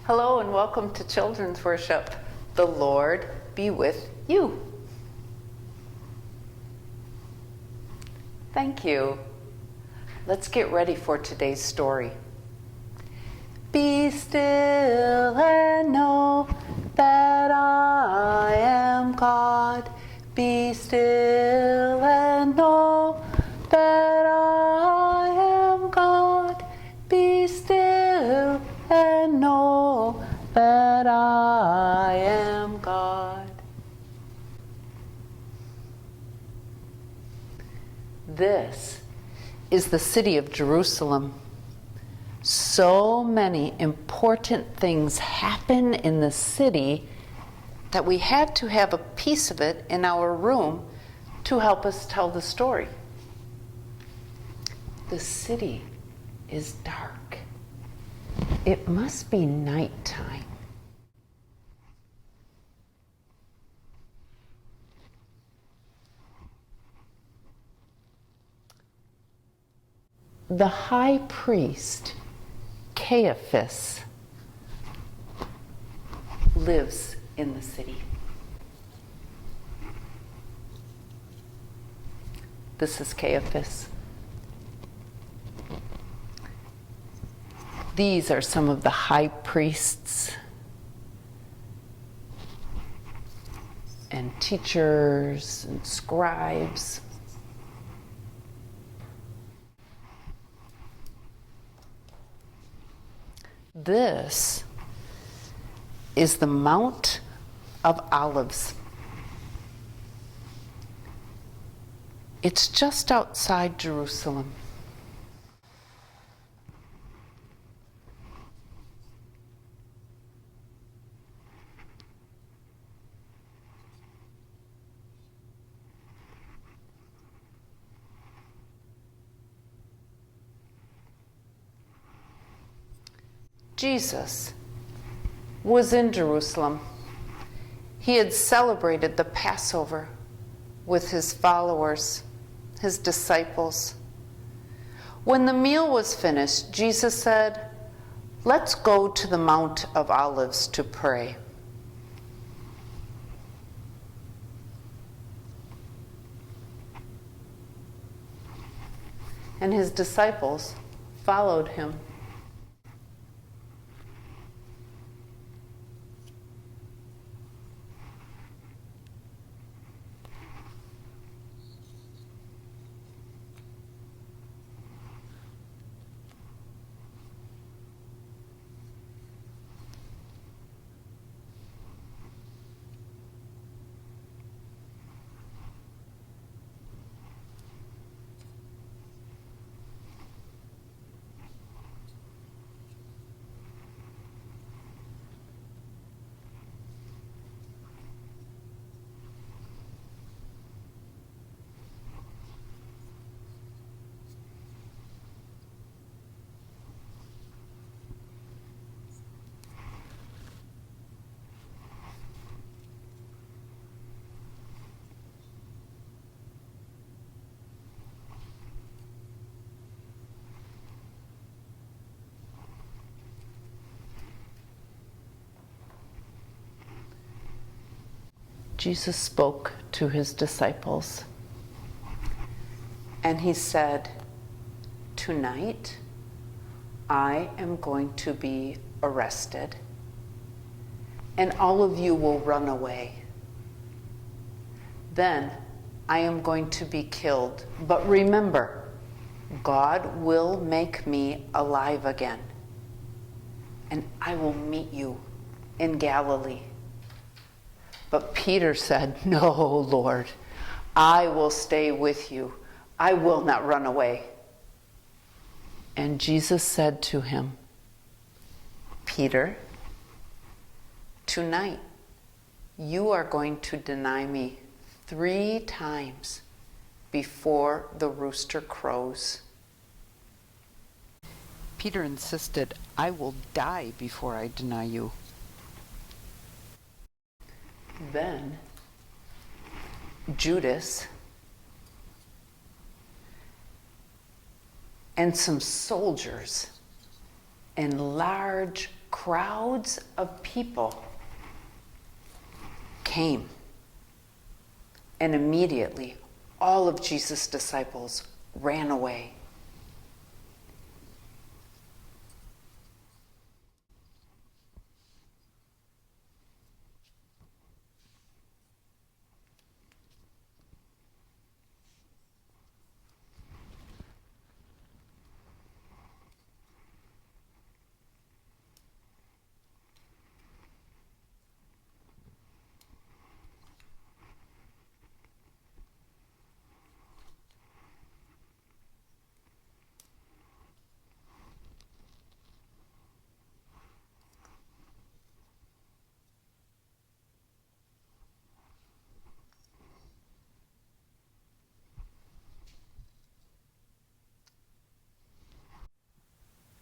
Hello and welcome to Children's Worship. The Lord be with you. Thank you. Let's get ready for today's story. Be still and know that I am God. Be still and know that I am God. Be still and know that I am God. This is the city of Jerusalem. So many important things happen in the city that we had to have a piece of it in our room to help us tell the story. The city is dark. It must be nighttime. The high priest, Caiaphas, lives in the city. This is Caiaphas. These are some of the high priests and teachers and scribes. This is the Mount of Olives. It's just outside Jerusalem. Jesus was in Jerusalem. He had celebrated the Passover with his followers, his disciples. When the meal was finished, Jesus said, "Let's go to the Mount of Olives to pray." And his disciples followed him. Jesus spoke to his disciples, and he said, "Tonight, I am going to be arrested, and all of you will run away. Then I am going to be killed. But remember, God will make me alive again, and I will meet you in Galilee." But Peter said, "No, Lord, I will stay with you. I will not run away." And Jesus said to him, "Peter, tonight you are going to deny me 3 times before the rooster crows." Peter insisted, "I will die before I deny you." Then Judas and some soldiers in large crowds of people came. And immediately, all of Jesus' disciples ran away.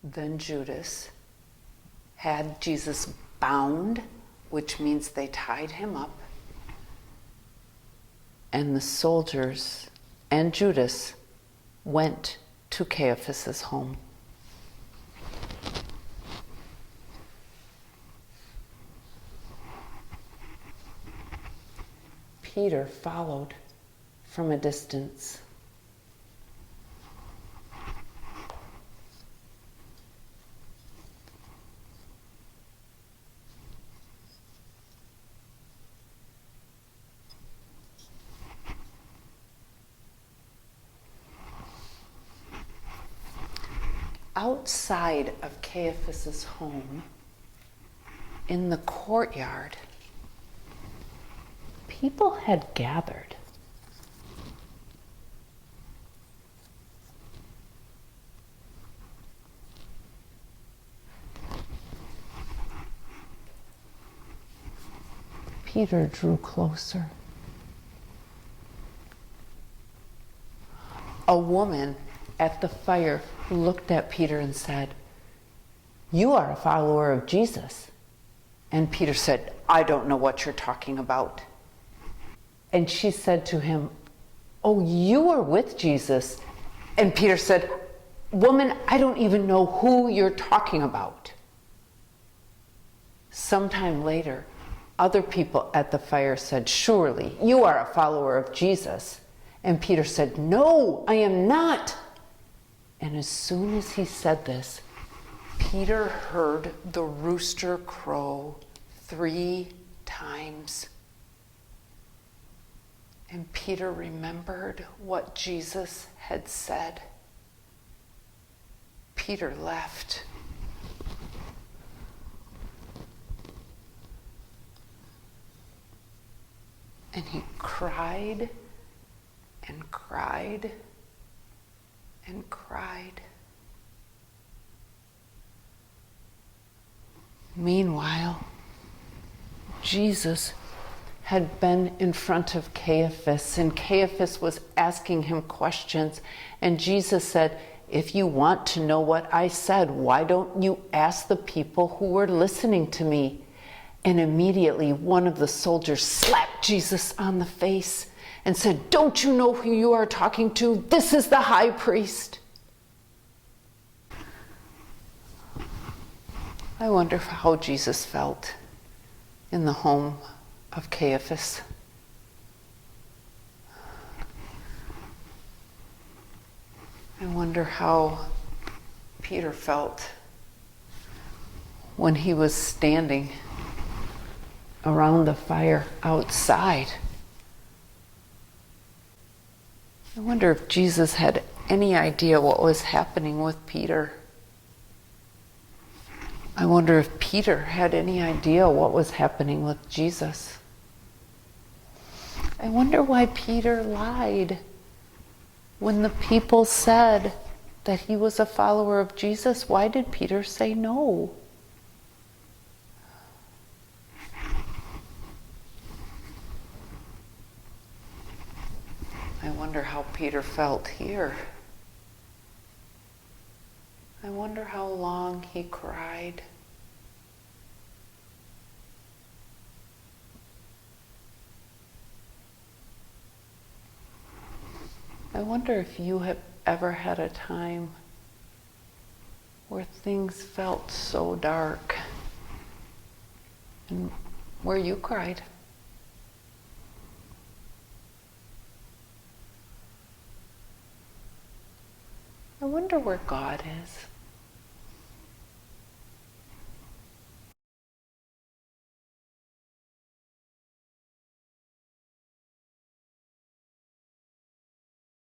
Then Judas had Jesus bound, which means they tied him up, and the soldiers and Judas went to Caiaphas's home. Peter followed from a distance. Outside of Caiaphas's home, in the courtyard, people had gathered. Peter drew closer. A woman at the fire looked at Peter and said, "You are a follower of Jesus." And Peter said, "I don't know what you're talking about." And she said to him, "Oh, you are with Jesus." And Peter said, "Woman, I don't even know who you're talking about." Sometime later, other people at the fire said, "Surely you are a follower of Jesus." And Peter said, "No, I am not." And as soon as he said this, Peter heard the rooster crow 3 times. And Peter remembered what Jesus had said. Peter left. And he cried and cried and cried. Meanwhile, Jesus had been in front of Caiaphas, and Caiaphas was asking him questions. And Jesus said, "If you want to know what I said, why don't you ask the people who were listening to me?" And immediately one of the soldiers slapped Jesus on the face and said, "Don't you know who you are talking to? This is the high priest." I wonder how Jesus felt in the home of Caiaphas. I wonder how Peter felt when he was standing around the fire outside. I wonder if Jesus had any idea what was happening with Peter. I wonder if Peter had any idea what was happening with Jesus. I wonder why Peter lied when the people said that he was a follower of Jesus. Why did Peter say no? I wonder how Peter felt here. I wonder how long he cried. I wonder if you have ever had a time where things felt so dark and where you cried. I wonder where God is.